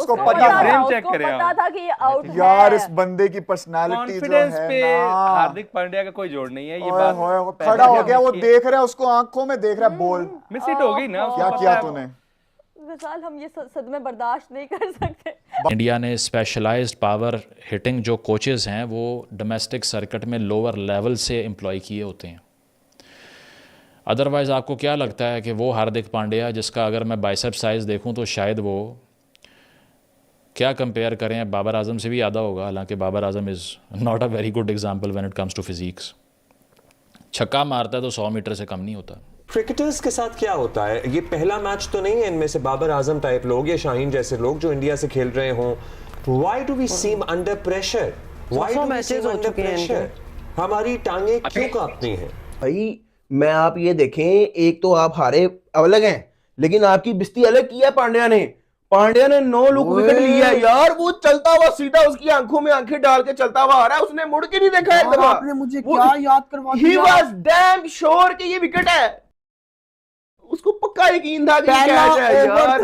उसको पता था कि ये आउट है यार। इस बंदे की पर्सनालिटी जो है पे ना, हार्दिक पांड्या का कोई जोड़ नहीं है। ये बात खड़ा हो गया, वो देख रहा है उसको, आंखों में देख रहा है, बोल मिस हिट हो गई ना, क्या किया तूने। विशाल, हम ये सदमे बर्दाश्त नहीं कर सकते। इंडिया ने स्पेशलाइज्ड पावर हिटिंग जो कोचेज़ हैं वो डोमेस्टिक सर्किट में लोअर लेवल से एम्प्लॉय किए होते हैं। अदरवाइज़ आपको क्या लगता है कि वो हार्दिक पांड्या जिसका अगर मैं बाइसेप साइज़ देखूं तो शायद वो क्या कंपेयर करें, बाबर आजम से भी ज़्यादा होगा, हालांकि Babar Azam is not a very good example when it comes to physics. छक्का मारता है तो 100 मीटर से कम नहीं होता। क्रिकेटर्स के साथ क्या होता है, ये पहला मैच तो नहीं है इनमें से बाबर आजम टाइप लोग या शाहीन जैसे लोग जो इंडिया से खेल रहे हों। Why do we seem under pressure, why do we seem under pressure, हमारी टांगे क्यों कांपती हैं भाई। मैं आप ये देखें, एक तो आप हारे अलग हैं, लेकिन आपकी बिस्ती अलग की है पांड्या ने। पांड्या ने 9 लुक विकेट लिया यार, वो चलता हुआ सीधा उसकी आंखों में आंखें डाल के चलता हुआ आ रहा है, उसने मुड़ के नहीं देखा एक दफा। आपने मुझे क्या याद करवा दिया। He was damn sure कि ये विकेट है, उसको पक्का यकीन था कि कैच है यार।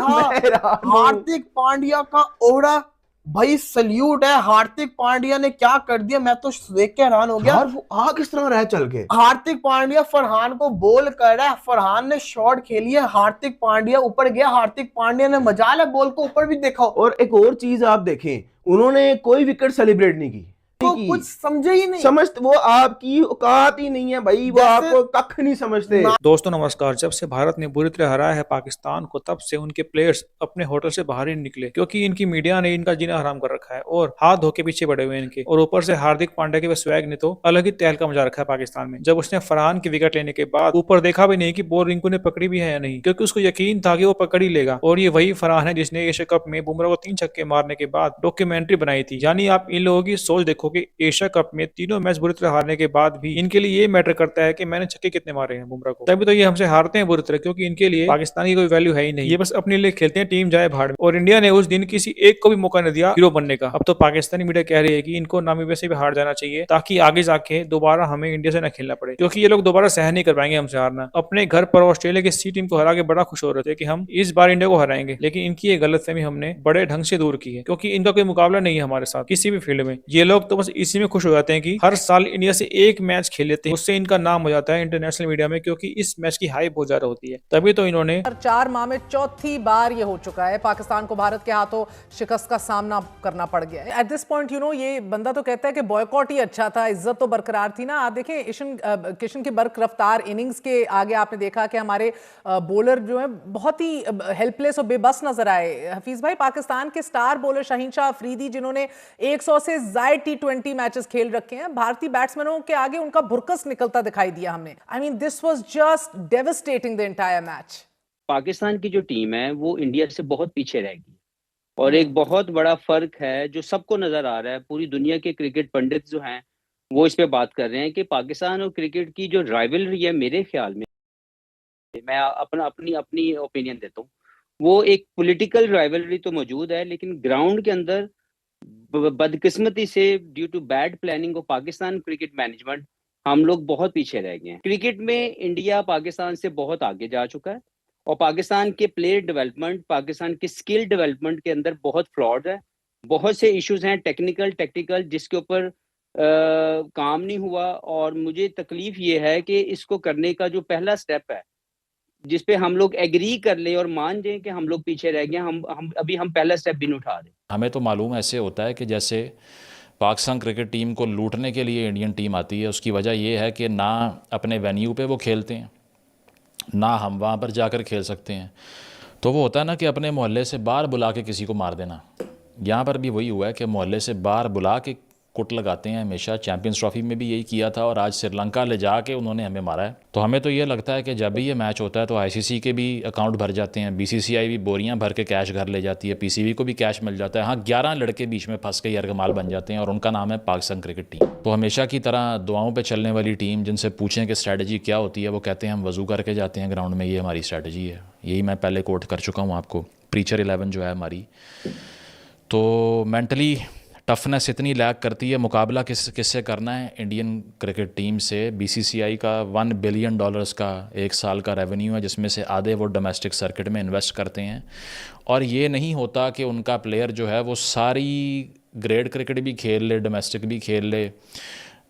हार्दिक पांड्या का ओवरा भाई, सल्यूट है। हार्दिक पांड्या ने क्या कर दिया, मैं तो देख के हैरान हो गया। यार वो आ किस तरह रहा चल के। हार्दिक पांड्या फरहान को बॉल कर रहा है, फरहान ने शॉट खेली है, हार्दिक पांड्या ऊपर गया, हार्दिक पांड्या ने मजाल है बॉल को ऊपर भी देखा। और एक और चीज आप देखें, उन्होंने कोई विकेट सेलिब्रेट नहीं की, तो कुछ समझे ही नहीं, समझ वो आपकी औकात ही नहीं है भाई, वो आपको कख नहीं समझते। दोस्तों नमस्कार। जब से भारत ने बुरी तरह हराया है पाकिस्तान को, तब से उनके प्लेयर्स अपने होटल से बाहर ही निकले, क्योंकि इनकी मीडिया ने इनका जीना हराम कर रखा है और हाथ धो के पीछे बढ़े हुए इनके। और ऊपर से हार्दिक पांड्या के स्वैग ने तो अलग ही तहलका मचा रखा है पाकिस्तान में। जब उसने फरहान की विकेट लेने के बाद ऊपर देखा भी नहीं कि बॉल रिंकू ने पकड़ी भी है या नहीं, क्योंकि उसको यकीन था कि वो पकड़ ही लेगा। और ये वही फरहान है जिसने एशिया कप में बुमराह को 3 छक्के मारने के बाद डॉक्यूमेंट्री बनाई थी। यानी आप इन लोगों की सोच देखो कि एशिया कप में तीनों मैच बुरी तरह हारने के बाद भी इनके लिए ये मैटर करता है कि मैंने छक्के कितने मारे हैं बुमराह को। तभी तो ये हमसे हारते हैं बुरी तरह, क्योंकि इनके लिए पाकिस्तान की कोई वैल्यू है ही नहीं। ये बस अपने लिए खेलते हैं, टीम जाए भाड़ में। और इंडिया ने उस दिन किसी एक को भी मौका नहीं दिया हीरो बनने का। अब तो पाकिस्तानी मीडिया कह रही है कि इनको नामीबिया से भी हार जाना चाहिए, ताकि आगे जाके दोबारा हमें इंडिया से न खेलना पड़े, क्योंकि ये लोग दोबारा सहन नहीं कर पाएंगे हमसे हारना। अपने घर पर ऑस्ट्रेलिया की सी टीम को हरा के बड़ा खुश हो रहे थे कि हम इस बार इंडिया को हराएंगे, लेकिन इनकी ये गलतफहमी हमने बड़े ढंग से दूर की है, क्योंकि इनका कोई मुकाबला नहीं है हमारे साथ किसी भी फील्ड में। ये लोग तो बस इसी में खुश हो जाते हैं कि हर साल इंडिया से एक मैच खेल लेते हैं, उससे इनका नाम हो जाता है इंटरनेशनल मीडिया में, क्योंकि इस मैच की हाइप बहुत ज्यादा होती है। तभी तो इन्होंने 4 माह में चौथी बार ये हो चुका है पाकिस्तान को भारत के हाथों शिकस्त का सामना करना पड़ गया है। एट दिस पॉइंट ये बंदा तो कहता है कि बॉयकॉट ही अच्छा था, इज्जत तो बरकरार थी ना। आप देखें किशन की बर्क रफ्तार इनिंग्स के आगे आपने देखा कि हमारे बॉलर जो है बहुत ही हेल्पलेस और बेबस नजर आए। हफीज भाई, पाकिस्तान के स्टार बॉलर शाहीन शाह अफरीदी जिन्होंने 100 से ज्यादा T20 मैचेस खेल रखे हैं, भारतीय बैट्समैनों के आगे उनका भुरकस निकलता दिखाई दिया हमने। I mean this was just devastating the entire match. Pakistan की जो टीम है वो इंडिया से बहुत पीछे रहेगी, और एक बहुत बड़ा फर्क है जो सबको नजर आ रहा है। पूरी दुनिया के क्रिकेट पंडित जो हैं वो इस पे बात कर रहे हैं कि पाकिस्तान और क्रिकेट की जो राइवलरी है, मेरे ख्याल में, मैं अपनी ओपिनियन देता हूँ, वो एक पॉलिटिकल राइवलरी तो मौजूद है, लेकिन ग्राउंड के अंदर बदकिस्मती से due to bad planning of Pakistan cricket management हम लोग बहुत पीछे रह गए हैं। क्रिकेट में इंडिया पाकिस्तान से बहुत आगे जा चुका है, और पाकिस्तान के प्लेयर डेवलपमेंट, पाकिस्तान के स्किल डेवलपमेंट के अंदर बहुत फ्लॉड है, बहुत से इश्यूज हैं टेक्निकल टेक्टिकल जिसके ऊपर काम नहीं हुआ। और मुझे तकलीफ ये है कि इसको करने का जो पहला स्टेप है, जिस पे हम लोग एग्री कर लें और मान जाएं कि हम लोग पीछे रह गए, हम पहला स्टेप भी नहीं उठा रहे। हमें तो मालूम ऐसे होता है कि जैसे पाकिस्तान क्रिकेट टीम को लूटने के लिए इंडियन टीम आती है, उसकी वजह यह है कि ना अपने वेन्यू पे वो खेलते हैं, ना हम वहाँ पर जाकर खेल सकते हैं। तो वो होता है ना कि अपने मोहल्ले से बाहर बुला के किसी को मार देना। यहाँ पर भी वही हुआ है कि मोहल्ले से बाहर बुला के कुट लगाते हैं हमेशा। चैंपियंस ट्रॉफी में भी यही किया था, और आज श्रीलंका ले जाके उन्होंने हमें मारा है। तो हमें तो ये लगता है कि जब भी ये मैच होता है तो आईसीसी के भी अकाउंट भर जाते हैं, बीसीसीआई भी बोरियां भर के कैश घर ले जाती है, पीसीबी को भी कैश मिल जाता है। हाँ, 11 लड़के बीच में फंस के यरगमाल बन जाते हैं, और उनका नाम है पाकिस्तान क्रिकेट टीम। तो हमेशा की तरह दुआओं पर चलने वाली टीम, जिनसे पूछें कि स्ट्रैटेजी क्या होती है, वो कहते हैं हम वज़ू करके जाते हैं ग्राउंड में, ये हमारी स्ट्रैटेजी है। यही मैं पहले कोट कर चुका हूँ आपको, प्रीचर 11 जो है हमारी। तो मेंटली टफनेस इतनी लैक करती है। मुकाबला किससे करना है? इंडियन क्रिकेट टीम से। बीसीसीआई का $1 बिलियन का एक साल का रेवेन्यू है, जिसमें से आधे वो डोमेस्टिक सर्किट में इन्वेस्ट करते हैं। और ये नहीं होता कि उनका प्लेयर जो है वो सारी ग्रेड क्रिकेट भी खेल ले, डोमेस्टिक भी खेल ले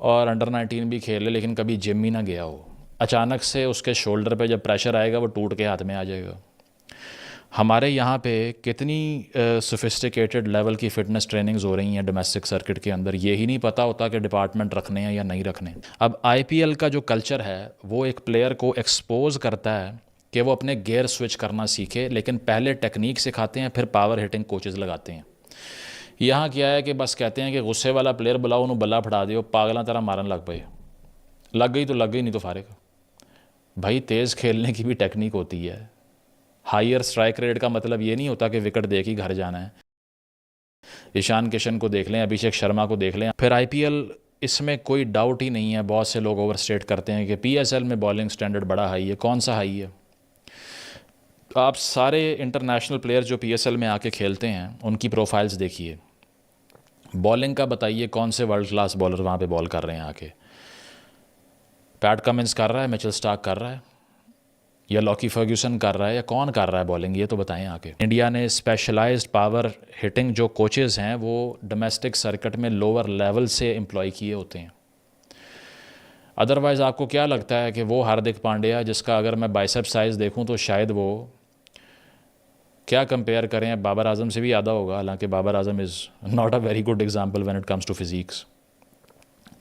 और अंडर-19 भी खेल ले, लेकिन कभी जिम ही ना गया हो। अचानक से उसके शोल्डर पे जब प्रेशर आएगा वो टूट के हाथ में आ जाएगा। हमारे यहाँ पे कितनी सोफिस्टिकेटेड लेवल की फ़िटनेस ट्रेनिंग्स हो रही हैं डोमेस्टिक सर्किट के अंदर, ये ही नहीं पता होता कि डिपार्टमेंट रखने हैं या नहीं रखने। अब आईपीएल का जो कल्चर है वो एक प्लेयर को एक्सपोज करता है कि वो अपने गियर स्विच करना सीखे, लेकिन पहले टेक्निक सिखाते हैं, फिर पावर हिटिंग कोचेज़ लगाते हैं। यहाँ क्या है कि बस कहते हैं कि गुस्से वाला प्लेयर बुलाओ, उन्होंने बल्ला फटा दियो, पागला तरह मारन लग पे, लग गई तो लग गई, नहीं तो फारिग। भाई तेज़ खेलने की भी टेक्निक होती है। हायर स्ट्राइक रेट का मतलब ये नहीं होता कि विकेट देख ही घर जाना है। ईशान किशन को देख लें, अभिषेक शर्मा को देख लें। फिर आईपीएल, इसमें कोई डाउट ही नहीं है। बहुत से लोग ओवरस्टेट करते हैं कि पीएसएल में बॉलिंग स्टैंडर्ड बड़ा हाई है। कौन सा हाई है? आप सारे इंटरनेशनल प्लेयर जो पीएसएल में आके खेलते हैं उनकी प्रोफाइल्स देखिए। बॉलिंग का बताइए कौन से वर्ल्ड क्लास बॉलर वहाँ पे बॉल कर रहे हैं आके? पैट कमिंस कर रहा है, मिचेल स्टार्क कर रहा है, या लॉकी फर्ग्यूसन कर रहा है, या कौन कर रहा है बॉलिंग? ये तो बताएं आके। इंडिया ने स्पेशलाइज्ड पावर हिटिंग जो कोचेज़ हैं वो डोमेस्टिक सर्किट में लोअर लेवल से एम्प्लॉय किए होते हैं। अदरवाइज़ आपको क्या लगता है कि वो हार्दिक पांड्या, जिसका अगर मैं बाइसेप साइज़ देखूं तो शायद वो क्या कंपेयर करें, बाबर आजम से भी ज़्यादा होगा। हालांकि Babar Azam is not a very good example when it comes to physics.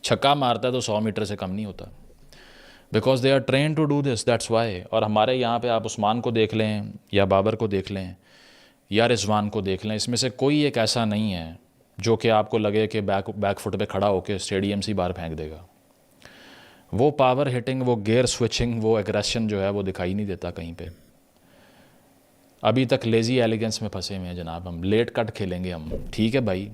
छक्का मारता है तो 100 मीटर से कम नहीं होता, because they are train to do this, that's why. और हमारे यहाँ पे आप उस्मान को देख लें या बाबर को देख लें या रिजवान को देख लें, इसमें से कोई एक ऐसा नहीं है जो कि आपको लगे कि बैक फुट पे खड़ा होकर स्टेडियम से बाहर फेंक देगा। वो पावर हिटिंग, वो गियर स्विचिंग, वो एग्रेशन जो है वो दिखाई नहीं देता कहीं पे। अभी तक लेज़ी एलिगेंस में फंसे हुए हैं जनाब। हम लेट कट खेलेंगे हम, ठीक है भाई।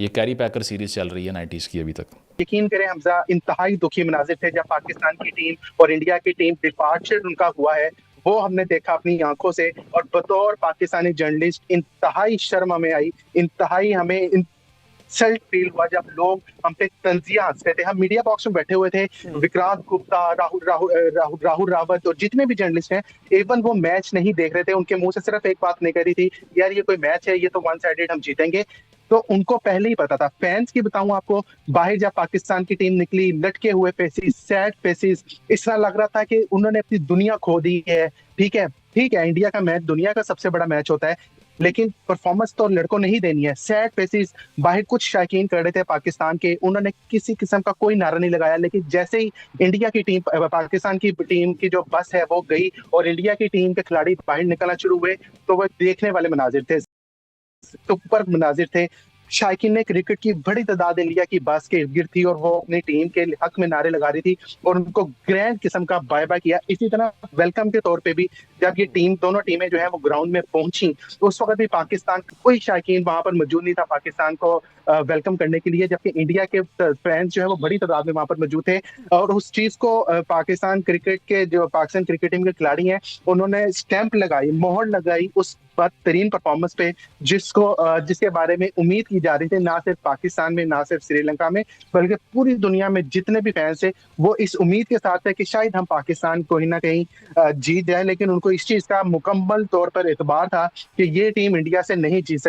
ये कैरी पैकर सीरीज़ चल रही है 90s की अभी तक। यकीन करें हमजा, इंतहाई दुखी मनाजिर थे जब पाकिस्तान की टीम और इंडिया की टीम डिपार्चर उनका हुआ है, वो हमने देखा अपनी आंखों से। और बतौर पाकिस्तानी जर्नलिस्ट इंतहाई शर्म हमें आई, इंतहाई हमें इंसल्ट फील हुआ जब लोग हम पे तंजिया हंसते थे। हम मीडिया बॉक्स में बैठे हुए थे, विक्रांत गुप्ता, राहुल रावत और जितने भी जर्नलिस्ट हैं, इवन वो मैच नहीं देख रहे थे। उनके मुंह से सिर्फ एक बात निकली थी, यार ये कोई मैच है, ये तो वन साइडेड, हम जीतेंगे। तो उनको पहले ही पता था। फैंस की बताऊं आपको, बाहर जब पाकिस्तान की टीम निकली, लटके हुए फेसेस, सैड फेसेस, इस तरह लग रहा था कि उन्होंने अपनी दुनिया खो दी है। ठीक है, इंडिया का मैच दुनिया का सबसे बड़ा मैच होता है, लेकिन परफॉर्मेंस तो लड़कों ने ही देनी है। सैड फेसेस बाहर कुछ शायकीन कर रहे थे पाकिस्तान के, उन्होंने किसी किस्म का कोई नारा नहीं लगाया। लेकिन जैसे ही इंडिया की टीम, पाकिस्तान की टीम की जो बस है वो गई और इंडिया की टीम के खिलाड़ी बाहर निकलना शुरू हुए, तो वह देखने वाले मनाजिर थे, सुपर मनाजिर थे। शायकीन ने क्रिकेट की बड़ी तादाद इंडिया की बस के इर्द गिर्द थी और वो अपनी टीम के हक में नारे लगा रही थी और उनको ग्रैंड किस्म का बाय बाय किया। इसी तरह वेलकम के तौर पे भी जब ये टीम, दोनों टीमें जो है वो ग्राउंड में पहुंची, तो उस वक्त भी पाकिस्तान कोई शायकीन वहां पर मौजूद नहीं था पाकिस्तान को वेलकम करने के लिए, जबकि इंडिया के फैंस जो है वो बड़ी तादाद में वहां पर मौजूद थे। और उस चीज को पाकिस्तान क्रिकेट के जो पाकिस्तान क्रिकेट टीम के खिलाड़ी हैं उन्होंने स्टैंप लगाई, मोहर लगाई उस बदतरीन परफॉर्मेंस पे जिसके बारे में उम्मीद की जा रही थी, ना सिर्फ पाकिस्तान में, ना सिर्फ श्रीलंका में, बल्कि पूरी दुनिया में जितने भी फैंस थे वो इस उम्मीद के साथ थे कि शायद हम पाकिस्तान कहीं ना कहीं जीत जाए। लेकिन उनको इस चीज का मुकम्मल तौर पर एतबार था कि ये टीम इंडिया से नहीं जीत सकती।